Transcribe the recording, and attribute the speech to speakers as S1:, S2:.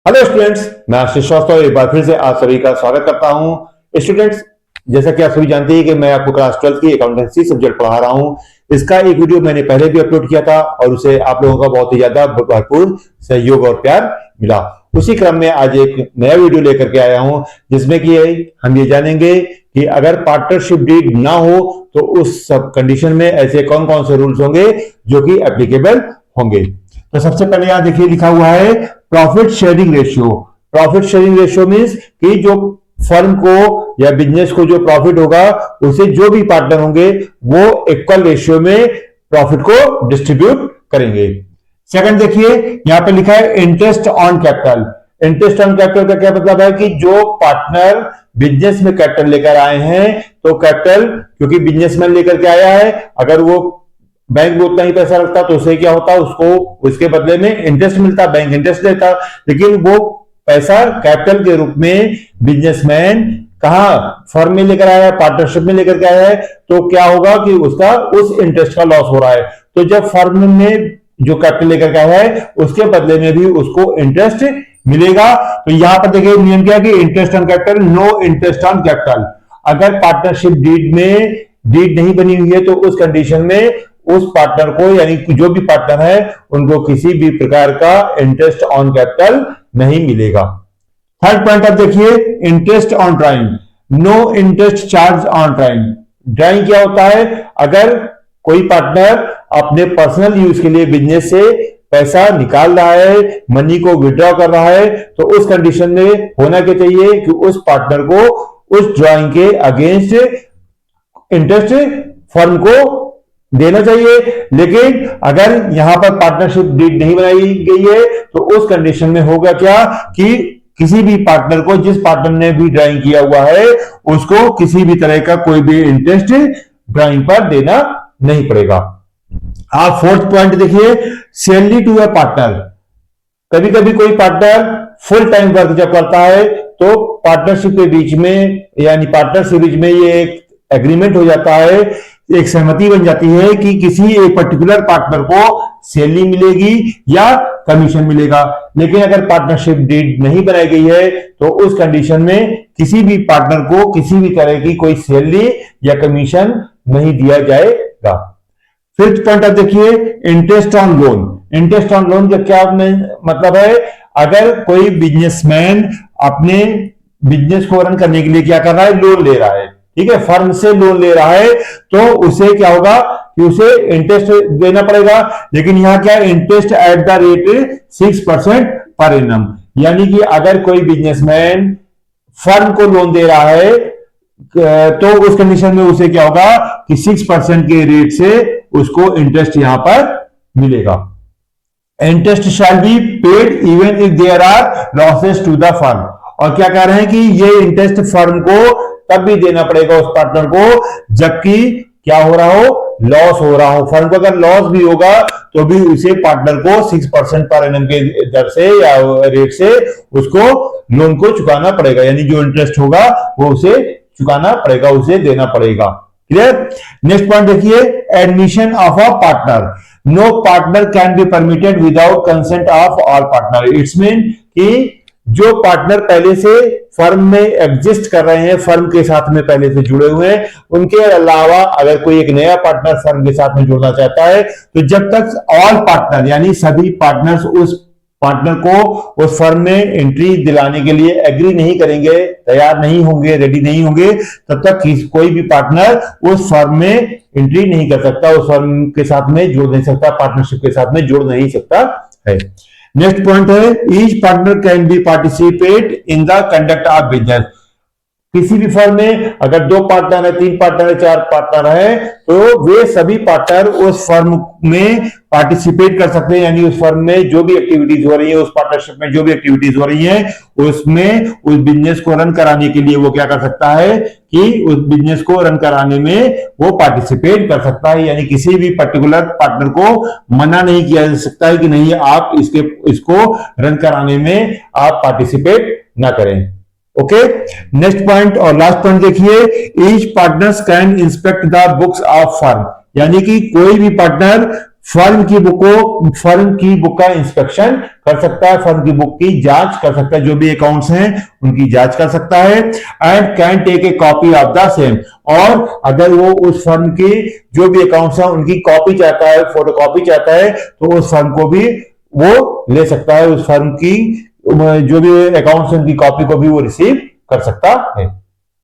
S1: Hello students, मैं आशीष श्रीवास्तव एक बार फिर से आप सभी का स्वागत करता हूं। स्टूडेंट्स, जैसा कि आप सभी जानते हैं कि मैं आपको क्लास 12 की अकाउंटेंसी सब्जेक्ट पढ़ा रहा हूं। इसका एक वीडियो मैंने पहले भी अपलोड किया था और उसे आप लोगों का बहुत ही ज्यादा भरपूर सहयोग और प्यार मिला। उसी क्रम में आज एक नया वीडियो लेकर के आया हूं, जिसमें कि हम ये जानेंगे कि अगर पार्टनरशिप डीड ना हो तो उस सब कंडीशन में ऐसे कौन कौन से रूल्स होंगे जो कि एप्लीकेबल होंगे। तो सबसे पहले यहां देखिए लिखा हुआ है profit sharing ratio. Profit sharing ratio means कि जो फर्म को या बिजनेस को जो प्रॉफिट होगा उसे जो भी पार्टनर होंगे वो इक्वल रेशियो में प्रॉफिट को डिस्ट्रीब्यूट करेंगे। सेकंड देखिए यहां पे लिखा है interest on capital. Interest on capital का क्या मतलब है कि जो पार्टनर बिजनेस में कैपिटल लेकर आए हैं तो कैपिटल क्योंकि बिजनेसमैन लेकर के आया है, अगर वो बैंक में उतना ही पैसा रखता तो उसे क्या होता, उसको उसके बदले में इंटरेस्ट मिलता, बैंक इंटरेस्ट देता। लेकिन वो पैसा कैपिटल के रूप में बिजनेसमैन कहां फर्म में लेकर आया है, पार्टनरशिप में लेकर के आया है, तो क्या होगा कि उसका उस इंटरेस्ट का लॉस हो रहा है। तो जब फर्म में जो कैपिटल लेकर के आया है उसके बदले में भी उसको इंटरेस्ट मिलेगा। तो यहां पर देखिए नियम क्या है कि interest on capital, no interest on capital. अगर पार्टनरशिप डीड में डीड नहीं बनी हुई है तो उस कंडीशन में उस पार्टनर को यानी जो भी पार्टनर है उनको किसी भी प्रकार का इंटरेस्ट ऑन कैपिटल नहीं मिलेगा। थर्ड पॉइंट आप देखिए interest on drawing, no interest charge on drawing. Drawing क्या होता है, अगर कोई पार्टनर अपने पर्सनल यूज के लिए बिजनेस से पैसा निकाल रहा है, मनी को विड्रॉ कर रहा है, तो उस कंडीशन में होना क्या चाहिए कि उस पार्टनर को उस ड्राइंग के अगेंस्ट इंटरेस्ट फर्म को देना चाहिए। लेकिन अगर यहां पर पार्टनरशिप डीड नहीं बनाई गई है तो उस कंडीशन में होगा क्या कि किसी भी पार्टनर को, जिस पार्टनर ने भी ड्राइंग किया हुआ है, उसको किसी भी तरह का कोई भी इंटरेस्ट ड्राइंग पर देना नहीं पड़ेगा। आप फोर्थ पॉइंट देखिए सैलरी टू अ पार्टनर। कभी कभी कोई पार्टनर फुल टाइम वर्क जब करता है तो पार्टनरशिप के बीच में यानी पार्टनर्स के बीच में ये एक एग्रीमेंट हो जाता है, एक सहमति बन जाती है कि किसी एक पर्टिकुलर पार्टनर को सैलरी मिलेगी या कमीशन मिलेगा। लेकिन अगर पार्टनरशिप डीड नहीं बनाई गई है तो उस कंडीशन में किसी भी पार्टनर को किसी भी तरह की कोई सैलरी या कमीशन नहीं दिया जाएगा। फिफ्थ पॉइंट आप देखिए interest on loan. Interest on loan का क्या मतलब है, अगर कोई बिजनेसमैन अपने बिजनेस को रन करने के लिए क्या कर रहा है, लोन ले रहा है, ठीक है, फर्म से लोन ले रहा है, तो उसे क्या होगा कि उसे इंटरेस्ट देना पड़ेगा। लेकिन यहां क्या interest at the rate 6% per annum. यानी कि अगर कोई बिजनेसमैन फर्म को लोन दे रहा है तो उस कंडीशन में उसे क्या होगा कि 6% के रेट से उसको इंटरेस्ट यहां पर मिलेगा। Interest shall be paid even if there are losses to the firm. और क्या कह रहे हैं कि ये इंटरेस्ट फर्म को तब भी देना पड़ेगा उस पार्टनर को जबकि क्या हो रहा हो, लॉस हो रहा हो। फर्म को अगर लॉस भी होगा तो भी उसे पार्टनर को 6% पर एनम के दर से या रेट से उसको लोन को चुकाना पड़ेगा, यानी जो इंटरेस्ट होगा वो उसे चुकाना पड़ेगा, उसे देना पड़ेगा। क्लियर। नेक्स्ट पॉइंट देखिए admission of a partner. No partner can be permitted without consent of all partner. It's mean कि जो पार्टनर पहले से फर्म में एग्जिस्ट कर रहे हैं, फर्म के साथ में पहले से जुड़े हुए हैं, उनके अलावा अगर कोई एक नया पार्टनर फर्म के साथ में जुड़ना चाहता है तो जब तक ऑल पार्टनर यानी सभी पार्टनर्स उस पार्टनर को उस फर्म में एंट्री दिलाने के लिए एग्री नहीं करेंगे, तैयार नहीं होंगे, रेडी नहीं होंगे, तब तक कोई भी पार्टनर उस फर्म में एंट्री नहीं कर सकता, उस फर्म के साथ में जुड़ नहीं सकता, पार्टनरशिप के साथ में जुड़ नहीं सकता है। नेक्स्ट पॉइंट है each partner can B participate in the conduct of business. किसी भी फर्म में अगर 2 पार्टनर है, 3 पार्टनर है, 4 पार्टनर है तो वे सभी पार्टनर उस फर्म में पार्टिसिपेट कर सकते हैं, यानी उस फर्म में जो भी एक्टिविटीज हो रही है, उस पार्टनरशिप में जो भी एक्टिविटीज हो रही है उसमें उस बिजनेस को रन कराने के लिए वो क्या कर सकता है कि उस बिजनेस को रन कराने में वो पार्टिसिपेट कर सकता है। यानी किसी भी पर्टिकुलर पार्टनर को मना नहीं किया जा सकता है कि नहीं आप इसको रन कराने में आप पार्टिसिपेट ना करें। ओके। नेक्स्ट पॉइंट और लास्ट पॉइंट देखिए each partners can inspect the books of firm. यानी कि कोई भी पार्टनर फर्म की बुक का इंस्पेक्शन कर सकता है, फर्म की बुक की जांच कर सकता है, जो भी अकाउंट्स हैं उनकी जांच कर सकता है। And can take a copy of the same, और अगर वो उस फर्म की जो भी अकाउंट्स हैं उनकी कॉपी चाहता है, फोटोकॉपी चाहता है, तो उस फर्म को भी वो ले सकता है, उस फर्म की जो भी अकाउंट्स हैं उनकी कॉपी को भी वो रिसीव कर सकता है।